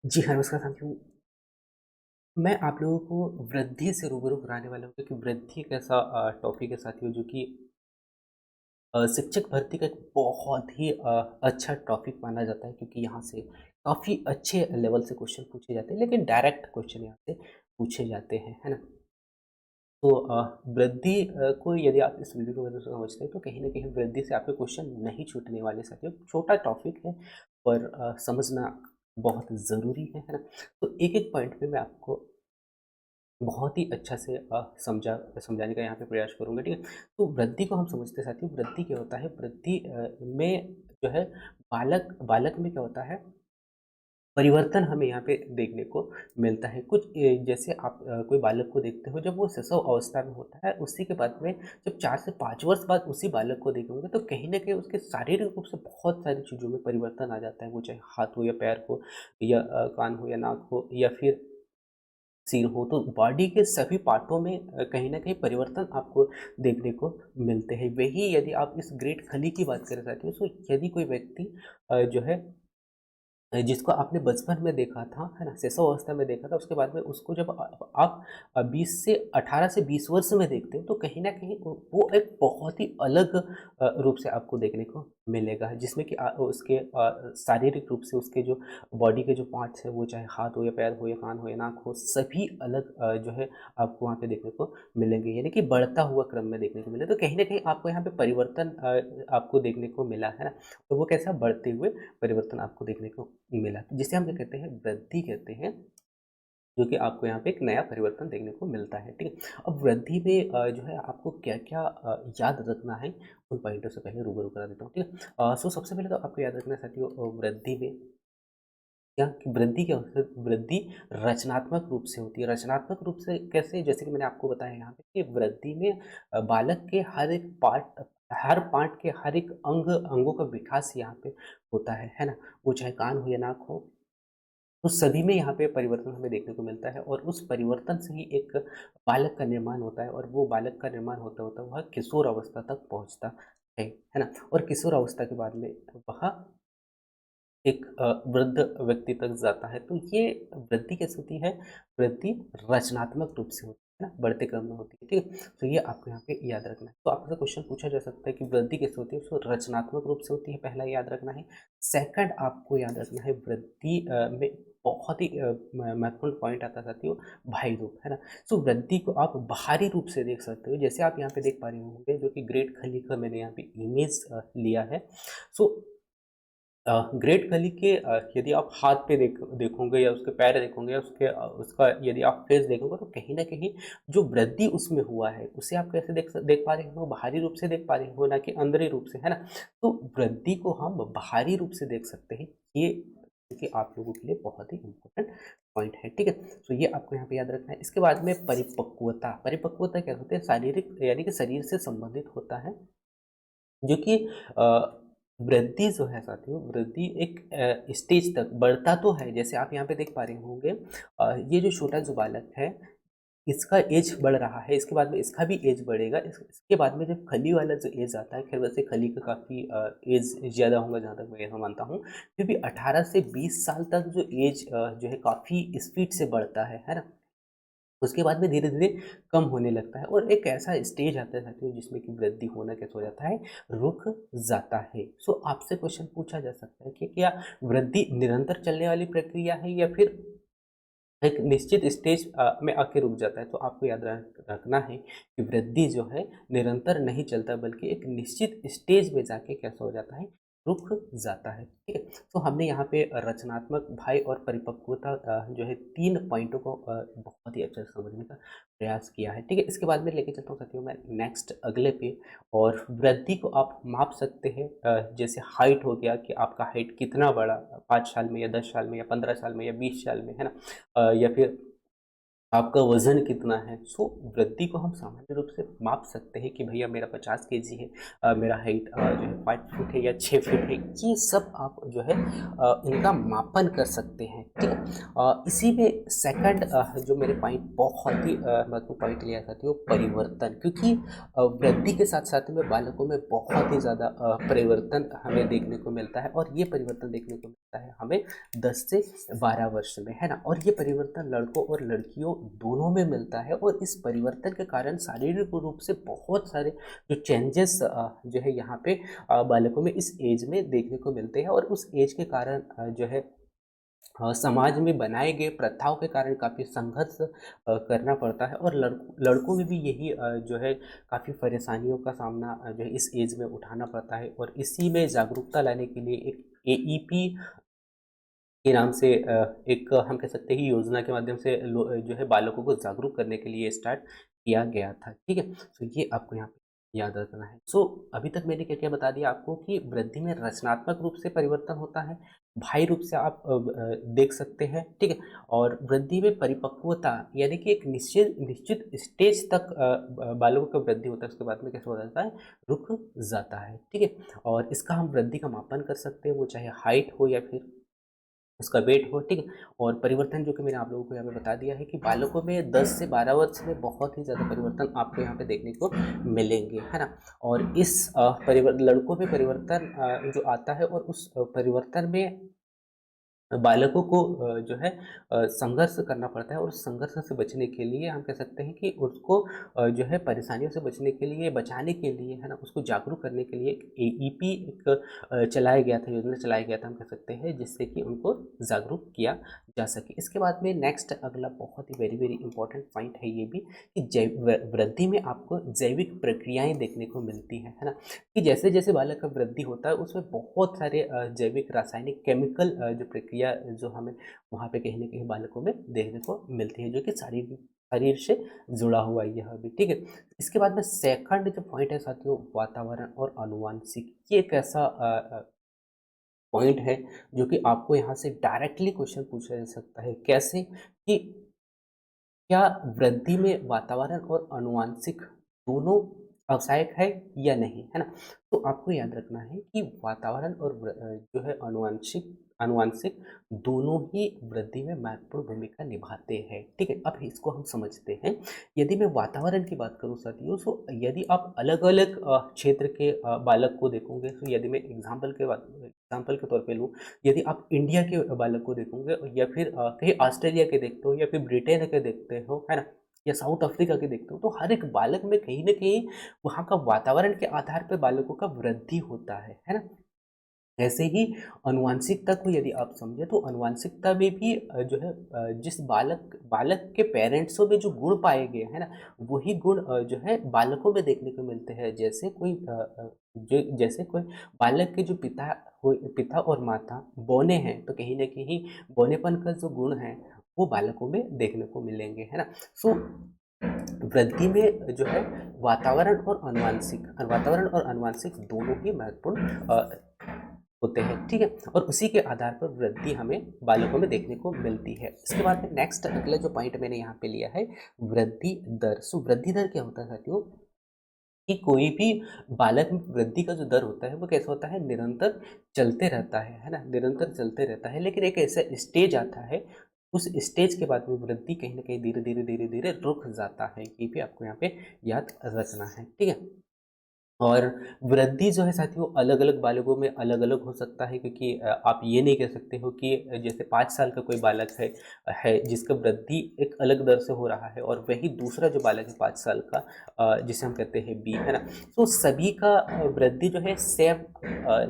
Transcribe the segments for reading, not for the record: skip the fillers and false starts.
जी हाँ, नमस्कार साथियों। मैं आप लोगों को वृद्धि से रूबरू कराने वाला हूँ क्योंकि वृद्धि एक ऐसा टॉपिक है साथियों जो कि शिक्षक भर्ती का एक बहुत ही अच्छा टॉपिक माना जाता है क्योंकि यहाँ से काफ़ी अच्छे लेवल से क्वेश्चन पूछे जाते हैं, लेकिन डायरेक्ट क्वेश्चन यहाँ से पूछे जाते हैं, है ना? तो वृद्धि को यदि आप इस वीडियो की वजह से समझते हैं तो कहीं न कहीं वृद्धि से आपके क्वेश्चन नहीं छूटने वाले साथियों। छोटा टॉपिक है पर समझना बहुत ज़रूरी है ना? तो एक-एक पॉइंट पे मैं आपको बहुत ही अच्छा से समझाने का यहाँ पे प्रयास करूँगा, ठीक है? तो वृद्धि को हम समझते हैं साथियों, वृद्धि क्या होता है? वृद्धि में जो है बालक बालक में क्या होता है? परिवर्तन हमें यहाँ पे देखने को मिलता है। कुछ जैसे आप कोई बालक को देखते हो जब वो शिशु अवस्था में होता है, उसी के बाद में जब 4 से 5 वर्ष बाद उसी बालक को देखोगे तो कहीं न कहीं उसके शारीरिक रूप से बहुत सारी चीज़ों में परिवर्तन आ जाता है। वो चाहे हाथ हो या पैर हो या कान हो या नाक हो या फिर सिर हो, तो बॉडी के सभी पार्टों में कहीं न कहीं परिवर्तन आपको देखने को मिलते हैं। वही यदि आप इस ग्रेट खली की बात करें साथियों, तो यदि कोई व्यक्ति जो है जिसको आपने बचपन में देखा था, है ना? शिशु अवस्था में देखा था, उसके बाद में उसको जब आप 20 से 18 से 20 वर्ष में देखते हो, तो कहीं न कहीं वो एक बहुत ही अलग रूप से आपको देखने को मिलेगा, जिसमें कि उसके शारीरिक रूप से उसके जो बॉडी के जो पार्ट्स हैं, वो चाहे हाथ हो या पैर हो या कान हो या नाक हो, सभी अलग जो है आपको वहाँ पे देखने को मिलेंगे, यानी कि बढ़ता हुआ क्रम में देखने को मिले। तो कहीं न कहीं आपको यहाँ पे परिवर्तन आपको देखने को मिला, है ना? तो वो कैसा बढ़ते हुए परिवर्तन आपको देखने को मिला, जिसे हम क्या कहते हैं, वृद्धि कहते हैं, जो कि आपको यहाँ पे एक नया परिवर्तन देखने को मिलता है, ठीक है? अब वृद्धि में जो है आपको क्या-क्या याद रखना है, उन पॉइंटों से पहले रूबरू करा देता हूँ, ठीक है? सो सबसे पहले तो आपको याद रखना है साथियों, वृद्धि में क्या कि वृद्धि क्या होता है? वृद्धि रचनात्मक रूप से होती है। रचनात्मक रूप से कैसे? जैसे कि मैंने आपको बताया यहाँ पे कि वृद्धि में बालक के हर पार्ट के हर एक अंगों का विकास यहाँ पे होता है ना? वो चाहे कान हो या नाक हो, तो सभी में यहाँ पे परिवर्तन हमें देखने को मिलता है और उस परिवर्तन से ही एक बालक का निर्माण होता है और वो बालक का निर्माण होता-होता वह किशोर अवस्था तक पहुँचता है ना? और किशोर अवस्था के बाद में वह एक वृद्ध व्यक्ति तक जाता है। तो ये वृद्धि कैसे होती है? वृद्धि रचनात्मक रूप से होती है ना, बढ़ते क्रम में होती है, ठीक है? तो ये आपको यहाँ पे याद रखना है। तो आपसे क्वेश्चन पूछा जा सकता है कि वृद्धि कैसे होती है? सो रचनात्मक रूप से होती है, पहला याद रखना है। सेकंड आपको याद रखना है वृद्धि में बहुत ही महत्वपूर्ण पॉइंट आता है साथियों, बाह्य रूप, है ना? सो वृद्धि को आप बाहरी रूप से देख सकते हो, जैसे आप यहाँ पे देख पा रहे होंगे जो कि ग्रेट खली का मैंने यहाँ पे इमेज लिया है। सो ग्रेट खली के यदि आप हाथ पे देखोगे या उसके पैर देखोगे या उसका यदि आप फेस देखोगे तो कहीं न कहीं जो वृद्धि उसमें हुआ है, उसे आप कैसे देख पा रहे हो? बाहरी रूप से देख पा रहे हो, ना कि अंदरी रूप से, है ना? तो वृद्धि को हम बाहरी रूप से देख सकते हैं। ये क्योंकि आप लोगों के लिए बहुत ही इम्पोर्टेंट पॉइंट है, ठीक है? तो ये आपको यहाँ पे याद रखना है। इसके बाद में परिपक्वता। परिपक्वता क्या होती है? शारीरिक यानी कि शरीर से संबंधित होता है। जो कि वृद्धि जो है साथियों, वृद्धि एक स्टेज तक बढ़ता तो है, जैसे आप यहाँ पे देख पा रहे होंगे ये जो छोटा जो बालक है, इसका एज बढ़ रहा है, इसके बाद में इसका भी एज बढ़ेगा। इसके बाद में जब खली वाला जो एज आता है, खैर वैसे खली का काफ़ी एज ज़्यादा होगा जहाँ तक मैं यह मानता हूँ, फिर भी 18 से 20 साल तक जो एज जो है काफ़ी स्पीड से बढ़ता है ना? उसके बाद में धीरे-धीरे कम होने लगता है और एक ऐसा स्टेज आता है साथियों जिसमें कि वृद्धि होना कैसे हो जाता है, रुक जाता है। सो आपसे क्वेश्चन पूछा जा सकता है कि क्या वृद्धि निरंतर चलने वाली प्रक्रिया है या फिर एक निश्चित स्टेज में आके रुक जाता है? तो आपको याद रखना है कि वृद्धि जो है निरंतर नहीं चलता बल्कि एक निश्चित स्टेज में जाके कैसा हो जाता है, रुक जाता है, ठीक है? तो हमने यहाँ पे रचनात्मक भाई और परिपक्वता जो है 3 पॉइंटों को बहुत ही अच्छे से समझने का प्रयास किया है, ठीक है? इसके बाद में लेके चलता हूँ साथियों मैं नेक्स्ट अगले पे, और वृद्धि को आप माप सकते हैं जैसे हाइट हो गया कि आपका हाइट कितना बढ़ा 5 साल में या 10 साल में या 15 साल में या 20 साल में, है ना? या फिर आपका वज़न कितना है? सो वृद्धि को हम सामान्य रूप से माप सकते हैं कि भैया मेरा 50 केजी है, मेरा हाइट जो है 5 फुट है या 6 फीट है। ये सब आप जो है इनका मापन कर सकते हैं, ठीक है? इसी में सेकंड जो मेरे पॉइंट बहुत ही महत्वपूर्ण पॉइंट लिया जाता है वो परिवर्तन, क्योंकि वृद्धि के साथ-साथ में बालकों में बहुत ही ज़्यादा परिवर्तन हमें देखने को मिलता है, और ये परिवर्तन देखने को मिलता है हमें 10 से 12 वर्ष में, है ना? और ये परिवर्तन लड़कों और लड़कियों दोनों में मिलता है, और इस परिवर्तन के कारण शारीरिक रूप से बहुत सारे जो चेंजेस जो है यहाँ पे बालकों में इस एज में देखने को मिलते हैं, और उस एज के कारण जो है समाज में बनाए गए प्रथाओं के कारण काफ़ी संघर्ष करना पड़ता है, और लड़कों में भी यही जो है काफ़ी परेशानियों का सामना जो है इस एज में उठाना पड़ता है, और इसी में जागरूकता लाने के लिए एक एईपी के नाम से एक हम कह सकते हैं योजना के माध्यम से जो है बालकों को जागरूक करने के लिए स्टार्ट किया गया था, ठीक है? तो ये आपको यहाँ पे याद रखना है। सो अभी तक मैंने क्या-क्या बता दिया आपको कि वृद्धि में रचनात्मक रूप से परिवर्तन होता है, बाह्य रूप से आप देख सकते हैं, ठीक है? और वृद्धि में परिपक्वता यानी कि एक निश्चित निश्चित स्टेज तक बालकों का वृद्धि होता है, उसके बाद में कैसे हो जाता है, रुक जाता है, ठीक है? और इसका हम वृद्धि का मापन कर सकते हैं, वो चाहे हाइट हो या फिर उसका वेट हो, ठीक है? और परिवर्तन जो कि मैंने आप लोगों को यहाँ पे बता दिया है कि बालकों में 10 से 12 वर्ष में बहुत ही ज़्यादा परिवर्तन आपको यहाँ पे देखने को मिलेंगे, है ना? और इस लड़कों में परिवर्तन जो आता है, और उस परिवर्तन में बालकों को जो है संघर्ष करना पड़ता है, और उस संघर्ष से बचने के लिए हम कह सकते हैं कि उसको जो है परेशानियों से बचने के लिए, बचाने के लिए, है ना, उसको जागरूक करने के लिए एक एईपी एक चलाया गया था, योजना चलाया गया था, हम कह सकते हैं, जिससे कि उनको जागरूक किया जा सके। इसके बाद में नेक्स्ट अगला बहुत ही वेरी वेरी इंपॉर्टेंट पॉइंट है ये भी कि वृद्धि में आपको जैविक प्रक्रियाएं देखने को मिलती है ना? कि जैसे-जैसे बालक का वृद्धि होता है उसमें बहुत सारे जैविक, रासायनिक, केमिकल जो प्रक्रिया जो हमें वहाँ पे कहीं न कहीं बालकों में देखने को मिलती है, जो कि शरीर से जुड़ा हुआ है यह भी, ठीक है? इसके बाद में सेकंड जो पॉइंट है साथियों, वातावरण और आनुवांशिक, ये एक ऐसा पॉइंट है जो कि आपको यहाँ से डायरेक्टली क्वेश्चन पूछा जा सकता है। कैसे? कि क्या वृद्धि में वातावरण और आनुवांशिक दोनों आवश्यक है या नहीं, है ना? तो आपको याद रखना है कि वातावरण और जो है आनुवांशिक आनुवांशिक दोनों ही वृद्धि में महत्वपूर्ण भूमिका निभाते हैं, ठीक है? अब इसको हम समझते हैं। यदि मैं वातावरण की बात करूँ साथियों, तो यदि आप अलग-अलग क्षेत्र के बालक को देखोगे, तो यदि मैं एग्ज़ाम्पल के तौर पे लूँ, यदि आप इंडिया के बालक को देखोगे या फिर कहीं ऑस्ट्रेलिया के देखते हो या फिर ब्रिटेन के देखते हो, है ना? या साउथ अफ्रीका के देखते हो, तो हर एक बालक में कहीं न कहीं वहाँ का वातावरण के आधार पे बालकों का वृद्धि होता है ना? ऐसे ही आनुवांशिकता को यदि आप समझें, तो आनुवांशिकता में भी जो है जिस बालक बालक के पेरेंट्सों में जो गुण पाए गए हैं ना, वही गुण जो है बालकों में देखने को मिलते हैं। जैसे कोई बालक के जो पिता और माता बौने हैं, तो कहीं न कहीं बौनेपन का जो गुण है, वो बालकों में देखने को मिलेंगे, है ना? सो वृद्धि में जो है वातावरण और आनुवांशिक दोनों ही महत्वपूर्ण होते हैं, ठीक है? और उसी के आधार पर वृद्धि हमें बालकों में देखने को मिलती है। इसके बाद में नेक्स्ट अगला जो पॉइंट मैंने यहाँ पे लिया है, वृद्धि दर। सो वृद्धि दर क्या होता है साथियों? कि कोई भी बालक में वृद्धि का जो दर होता है वो कैसा होता है, निरंतर चलते रहता है ना? निरंतर चलते रहता है, लेकिन एक ऐसा स्टेज आता है, उस स्टेज के बाद में वृद्धि कहीं न कहीं धीरे-धीरे रुक जाता है। ये भी आपको यहाँ पे याद रखना है, ठीक है? और वृद्धि जो है साथियों अलग-अलग बालकों में अलग-अलग हो सकता है, क्योंकि आप ये नहीं कह सकते हो कि जैसे 5 साल का कोई बालक है जिसका वृद्धि एक अलग दर से हो रहा है, और वही दूसरा जो बालक है 5 साल का जिसे हम कहते हैं बी, है ना? तो सभी का वृद्धि जो है सेम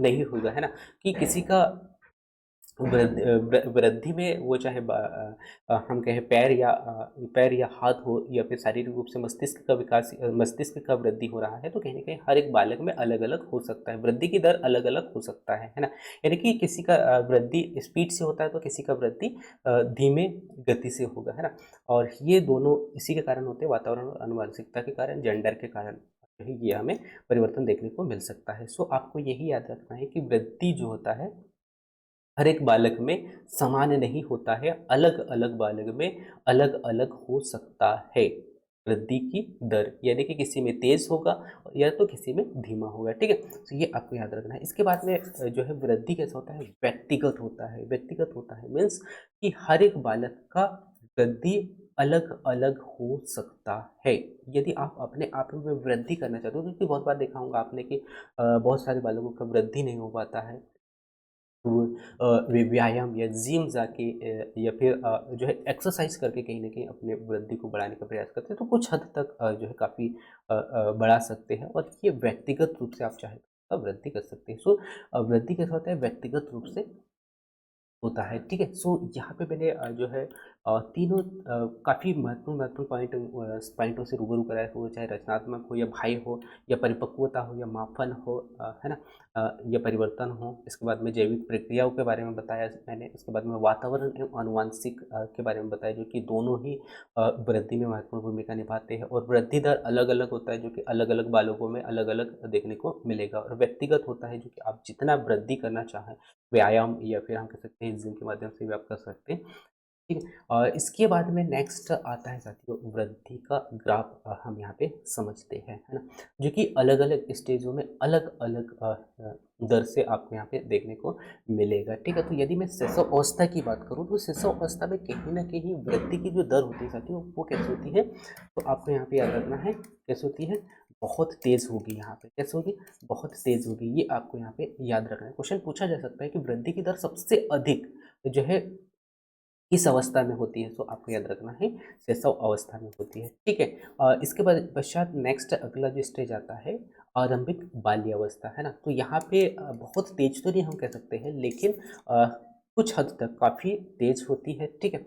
नहीं होगा, है ना? कि किसी का वृद्धि में वो चाहे हम कहें पैर या हाथ हो, या फिर शारीरिक रूप से मस्तिष्क का वृद्धि हो रहा है, तो कहीं न कहीं हर एक बालक में अलग-अलग हो सकता है। वृद्धि की दर अलग-अलग हो सकता है ना? यानी कि किसी का वृद्धि स्पीड से होता है, तो किसी का वृद्धि धीमे गति से होगा, है ना? और ये दोनों इसी के कारण होते हैं, वातावरण और आनुवंशिकता के कारण, जेंडर के कारण जो है ये हमें परिवर्तन देखने को मिल सकता है। सो आपको यही याद रखना है कि वृद्धि जो होता है हर एक बालक में समान नहीं होता है, अलग-अलग बालक में अलग-अलग हो सकता है वृद्धि की दर, यानी कि किसी में तेज़ होगा या तो किसी में धीमा होगा, ठीक है? तो ये आपको याद रखना है। इसके बाद में जो है वृद्धि कैसा होता है, व्यक्तिगत होता है। व्यक्तिगत होता है मीन्स कि हर एक बालक का वृद्धि अलग-अलग हो सकता है। यदि आप अपने आप में वृद्धि करना चाहते हो, क्योंकि बहुत बार देखा होगा आपने कि बहुत सारे बालकों का वृद्धि नहीं हो पाता है। वो वे व्यायाम या जिम जाके या फिर जो है एक्सरसाइज करके कहीं न कहीं अपने वृद्धि को बढ़ाने का प्रयास करते हैं, तो कुछ हद तक जो है काफ़ी बढ़ा सकते हैं और ये व्यक्तिगत रूप से आप चाहें तो वृद्धि कर सकते हैं। सो वृद्धि कैसा होता है व्यक्तिगत रूप से होता है, ठीक है? सो यहाँ पे मैंने जो है तीनों काफ़ी महत्वपूर्ण महत्वपूर्ण पॉइंटों से रूबरू कराया, तो वो चाहे रचनात्मक हो या भाई हो या परिपक्वता हो या मापन हो, है ना? या परिवर्तन हो। इसके बाद में जैविक प्रक्रियाओं के बारे में बताया मैंने, उसके बाद में वातावरण एवं आनुवांशिक के बारे में बताया, जो कि दोनों ही वृद्धि में महत्वपूर्ण भूमिका निभाते हैं और वृद्धि दर अलग-अलग होता है, जो कि अलग-अलग बालकों में अलग-अलग देखने को मिलेगा और व्यक्तिगत होता है, जो कि आप जितना वृद्धि करना चाहें, व्यायाम या फिर हम कह सकते हैं जिम के माध्यम से भी आप कर सकते हैं, ठीक है। और इसके बाद में नेक्स्ट आता है साथियों वृद्धि का ग्राफ, हम यहाँ पे समझते हैं, है ना? जो कि अलग-अलग स्टेजों में अलग-अलग दर से आपको यहाँ पे देखने को मिलेगा, ठीक है। तो यदि मैं शिशु अवस्था की बात करूँ, तो शिशु अवस्था में कहीं न कहीं वृद्धि की जो दर होती है साथियों, वो कैसे होती है? तो आपको यहाँ पे याद रखना है, कैसे होती है? बहुत तेज़ होगी यहाँ पे, कैसे होगी? बहुत तेज़ होगी, ये आपको यहाँ पे याद रखना है। क्वेश्चन पूछा जा सकता है कि वृद्धि की दर सबसे अधिक जो है किस अवस्था में होती है? तो आपको याद रखना है शैशव अवस्था में होती है, ठीक है। इसके बाद पश्चात नेक्स्ट अगला जो स्टेज आता है आरंभिक बाल्यावस्था, है ना? तो यहाँ पे बहुत तेज तो नहीं हम कह सकते हैं, लेकिन अ, कुछ हद तक काफ़ी तेज होती है, ठीक है।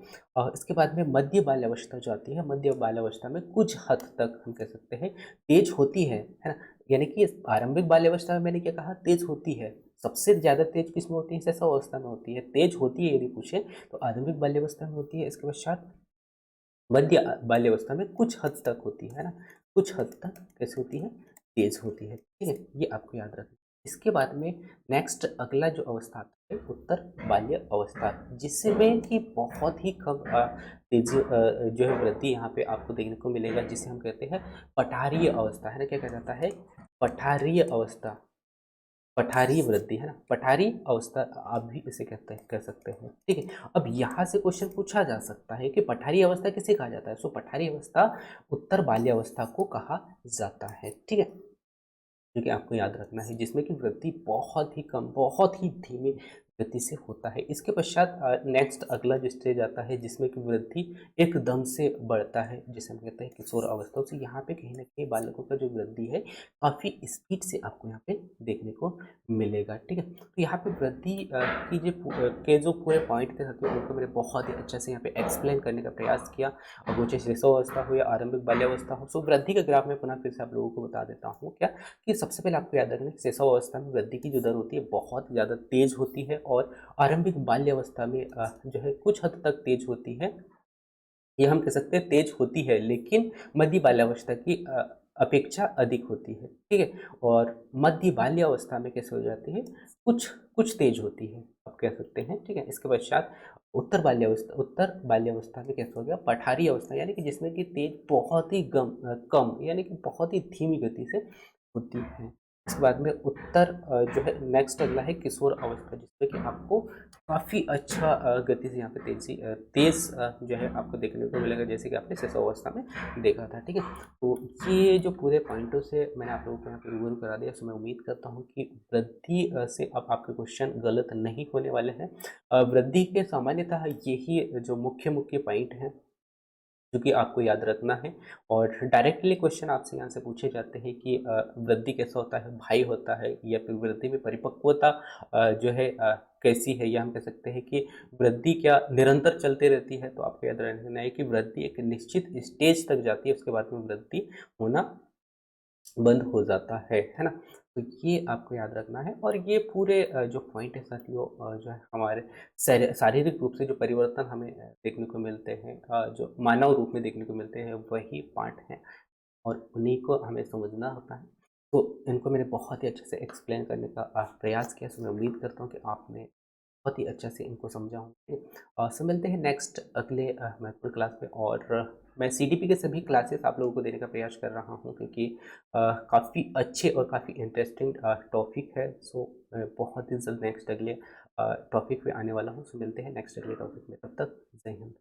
इसके बाद में मध्य बाल्यावस्था जो आती है, मध्य बाल्यावस्था में कुछ हद तक हम कह सकते हैं तेज होती है ना? यानी कि आरंभिक बाल्यावस्था में मैंने क्या कहा, तेज होती है। सबसे ज़्यादा तेज किसमें होती है? शैशव अवस्था में होती है। तेज होती है यदि पूछे तो आधुनिक बाल्यावस्था में होती है, इसके पश्चात मध्य बाल्यावस्था में कुछ हद तक होती है ना? कुछ हद तक कैसे होती है? तेज़ होती है, ठीक है? ये आपको याद रखना है। इसके बाद में नेक्स्ट अगला जो अवस्था आता है उत्तर बाल्य अवस्था, जिसमें कि बहुत ही कम तेज़ी जो है वृद्धि यहाँ पे आपको देखने को मिलेगा, जिसे हम कहते हैं पठारीय अवस्था, है ना? क्या कहा जाता है? पठारीय अवस्था। पठारी वृद्धि, है ना? पठारी अवस्था आप भी इसे कहते हैं, कह सकते हैं, ठीक है। अब यहाँ से क्वेश्चन पूछा जा सकता है कि पठारी अवस्था किसे कहा जाता है? सो पठारी अवस्था उत्तर बाल्यावस्था को कहा जाता है, ठीक है। जो कि आपको याद रखना है, जिसमें कि वृद्धि बहुत ही कम, बहुत ही धीमी गति से होता है। इसके पश्चात नेक्स्ट अगला जो स्टेज आता है, जिसमें कि वृद्धि एकदम से बढ़ता है, जिसे हम कहते हैं किशोर अवस्था। तो यहाँ पे कहीं न कहीं बालकों का जो वृद्धि है, काफ़ी स्पीड से आपको यहाँ पे देखने को मिलेगा, ठीक है। तो यहाँ पे वृद्धि की के जो पूरे पॉइंट थे साथियों, उनको मैंने बहुत ही अच्छे से यहाँ पे एक्सप्लेन करने का प्रयास किया। और वो चाहे शिशु अवस्था हो या आरंभिक बाल्यावस्था हो। सो वृद्धि का ग्राफ मैं पुनः फिर से आप लोगों को बता देता हूँ क्या, कि सबसे पहले आपको याद रखना है शैशव अवस्था में वृद्धि की जो दर होती है बहुत ज़्यादा तेज होती है और आरंभिक बाल्यावस्था में जो है कुछ हद तक तेज होती है। ये हम कह सकते हैं तेज होती है, लेकिन मध्य बाल्यावस्था की अपेक्षा अधिक होती है, ठीक है। और मध्य बाल्यावस्था में कैसे हो जाती है, कुछ कुछ तेज होती है, आप कह सकते हैं, ठीक है। इसके पश्चात उत्तर बाल्यावस्था में कैसे हो गया पठारी अवस्था, यानी कि जिसमें कि तेज बहुत ही कम यानी कि बहुत ही धीमी गति से होती है। इसके बाद में उत्तर जो है नेक्स्ट अगला है किशोर अवस्था, जिसमें कि आपको काफ़ी अच्छा गति से यहाँ पे तेज़ जो है आपको देखने को मिलेगा, जैसे कि आपने शिशु अवस्था में देखा था, ठीक है। तो ये जो पूरे पॉइंटों से मैंने आप लोगों को यहाँ पे रूबरू करा दिया, सो मैं उम्मीद करता हूँ कि वृद्धि से अब आपके क्वेश्चन गलत नहीं होने वाले हैं। वृद्धि के सामान्यतः यही जो मुख्य मुख्य पॉइंट हैं जो कि आपको याद रखना है। और डायरेक्टली क्वेश्चन आपसे यहाँ से पूछे जाते हैं कि वृद्धि कैसा होता है, भाई होता है या फिर वृद्धि में परिपक्वता जो है कैसी है, या हम कह सकते हैं कि वृद्धि क्या निरंतर चलती रहती है। तो आपको याद रखना है कि वृद्धि एक निश्चित स्टेज तक जाती है, उसके बाद में वृद्धि होना बंद हो जाता है ना? तो ये आपको याद रखना है। और ये पूरे जो पॉइंट है साथियों, जो है हमारे शारीरिक रूप से जो परिवर्तन हमें देखने को मिलते हैं, जो मानव रूप में देखने को मिलते हैं, वही पार्ट हैं और उन्हीं को हमें समझना होता है। तो इनको मैंने बहुत ही अच्छे से एक्सप्लेन करने का प्रयास किया, सो मैं उम्मीद करता हूँ कि आपने बहुत ही अच्छे से इनको समझाऊँगी। सो मिलते हैं नेक्स्ट अगले महत्वपूर्ण क्लास में, और मैं सीडीपी के सभी क्लासेस आप लोगों को देने का प्रयास कर रहा हूँ, क्योंकि काफ़ी अच्छे और काफ़ी इंटरेस्टिंग टॉपिक है। सो मैं बहुत ही जल्द नेक्स्ट अगले टॉपिक पे आने वाला हूँ। सो मिलते हैं नेक्स्ट अगले टॉपिक में, तब तक जय हिंद।